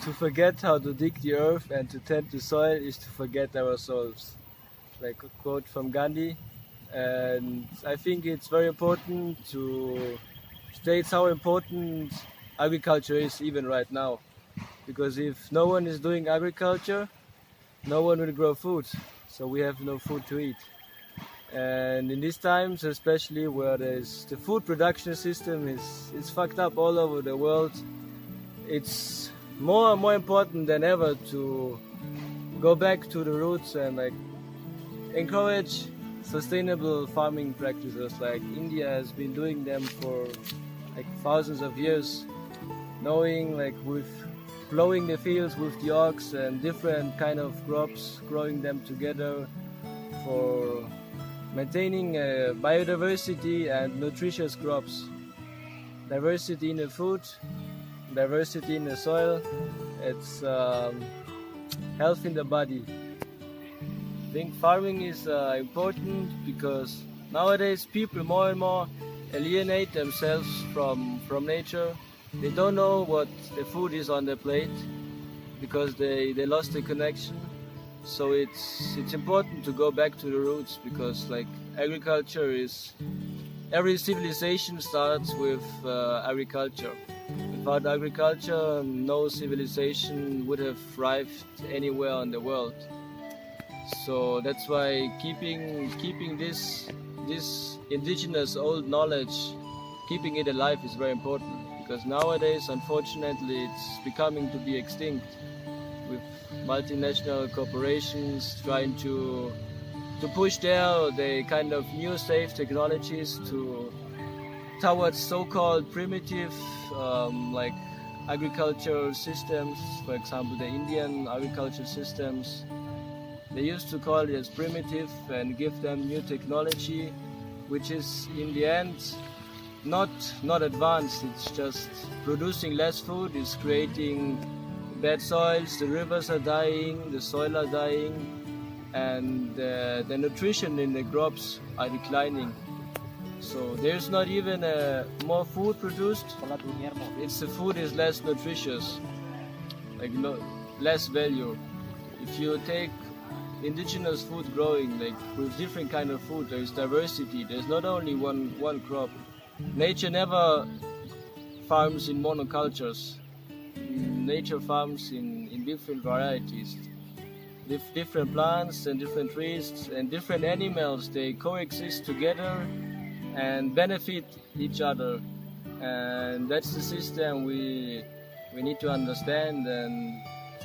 To forget how to dig the earth and to tend the soil is to forget ourselves. Like a quote from Gandhi. And I think it's very important to state how important agriculture is even right now. Because if no one is doing agriculture, no one will grow food. So we have no food to eat. And in these times, especially where the food production system is fucked up all over the world, it's more and more important than ever to go back to the roots and like encourage sustainable farming practices like India has been doing them for like thousands of years, knowing like with plowing the fields with the ox and different kind of crops, growing them together for maintaining biodiversity and nutritious crops. Diversity in the food, diversity in the soil, it's health in the body. I think farming is important because nowadays people more and more alienate themselves from nature. They don't know what the food is on their plate because they lost the connection. So it's important to go back to the roots because like agriculture is, every civilization starts with agriculture. Without agriculture, no civilization would have thrived anywhere in the world. So that's why keeping this indigenous old knowledge, keeping it alive is very important. Because nowadays, unfortunately, it's becoming to be extinct with multinational corporations trying to push their kind of new safe technologies towards so-called primitive like agricultural systems. For example, the Indian agriculture systems, they used to call it as primitive and give them new technology, which is in the end not advanced. It's just producing less food, it's creating bad soils, the rivers are dying, the soil are dying, and the nutrition in the crops are declining. So there's not even more food produced, it's the food is less nutritious, like less value. If you take indigenous food growing, like with different kind of food, there is diversity, there's not only one crop. Nature never farms in monocultures. Nature farms in different varieties. Different plants and different trees and different animals, they coexist together and benefit each other. And that's the system we need to understand and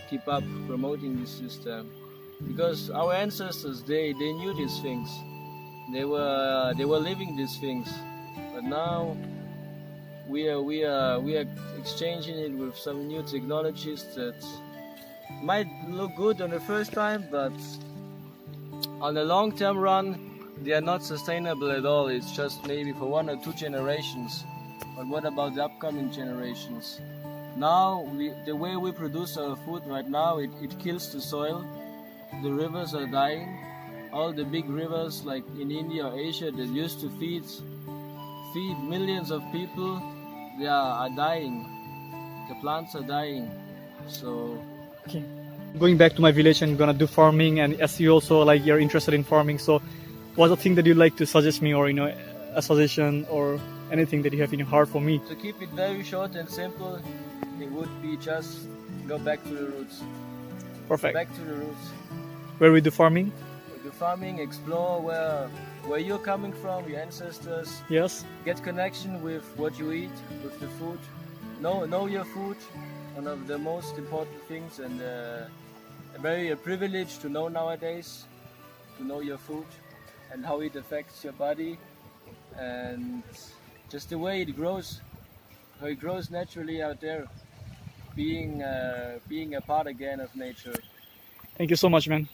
keep up promoting this system. Because our ancestors, they knew these things. They were living these things. But now we are exchanging it with some new technologies that might look good on the first time, but on the long-term run, they are not sustainable at all. It's just maybe for 1 or 2 generations. But what about the upcoming generations? Now, the way we produce our food right now, it kills the soil. The rivers are dying. All the big rivers like in India or Asia that used to feed millions of people, they are dying. The plants are dying. So okay, going back to my village and gonna do farming, and as you also like you're interested in farming, so what's the thing that you'd like to suggest me, or a suggestion or anything that you have in your heart for me? to keep it very short and simple, it would be just go back to the roots. Perfect. Back to the roots. Where we do farming? Do farming, explore where you're coming from, your ancestors. Yes. Get connection with what you eat, with the food. Know your food, one of the most important things, and a privilege to know nowadays, to know your food and how it affects your body and just the way it grows, how it grows naturally out there, being a part again of nature. Thank you so much, man.